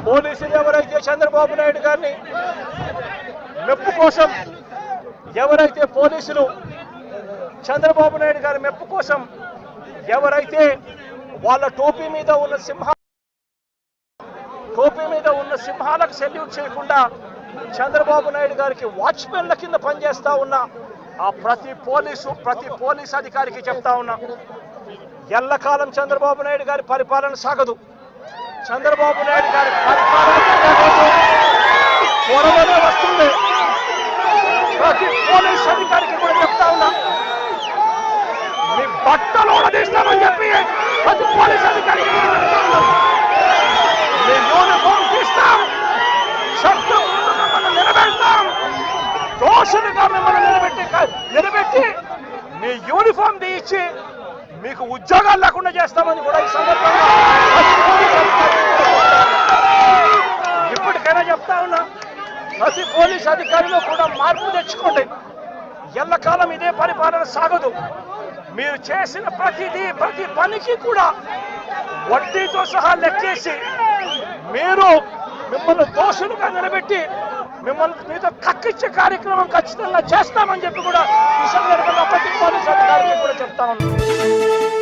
పోలీసులు ఎవరైతే చంద్రబాబు నాయుడు గారిని మెప్పు కోసం ఎవరైతే పోలీసులు చంద్రబాబు నాయుడు గారి మెప్పు కోసం ఎవరైతే వాళ్ళ టోపీ మీద ఉన్న సింహాలకు సెల్యూట్ చేయకుండా చంద్రబాబు నాయుడు గారికి వాచ్మెన్ల కింద పనిచేస్తా ఉన్న ఆ ప్రతి పోలీస్ అధికారికి చెప్తా ఉన్నా, ఎల్లకాలం చంద్రబాబు నాయుడు గారి పరిపాలన సాగదు. చంద్రబాబు నాయుడు గారి పరిపాలన త్వరలోనే వస్తుంది. ప్రతి పోలీస్ అధికారికి కూడా చెప్తా ఉన్నా, మీ బట్టలు ఓడదీస్తామని చెప్పి ప్రతి పోలీస్ అధికారికి చెప్తా ఉన్నా, మీ యూనిఫామ్ తీస్తాం, చట్టం మిమ్మల్ని నిలబెడతాం, దోషులుగా మిమ్మల్ని నిలబెట్టి మీ యూనిఫామ్ తీయించి మీకు ఉద్యోగాలు లేకుండా చేస్తామని కూడా ఈ సందర్భంగా ఇప్పటికైనా చెప్తా ఉన్నా, ప్రతి పోలీస్ అధికారిలో కూడా మార్పు తెచ్చుకోండి. ఎల్లకాలం ఇదే పరిపాలన సాగదు. మీరు చేసిన ప్రతి పనికి కూడా వడ్డీతో సహా లెక్కేసి మిమ్మల్ని దోషులుగా నిలబెట్టి మీతో కక్కిచ్చే కార్యక్రమం ఖచ్చితంగా చేస్తామని చెప్పి కూడా ఈ సందర్భంగా ప్రతి పోలీస్ అధికారికి కూడా చెప్తా ఉన్నాం.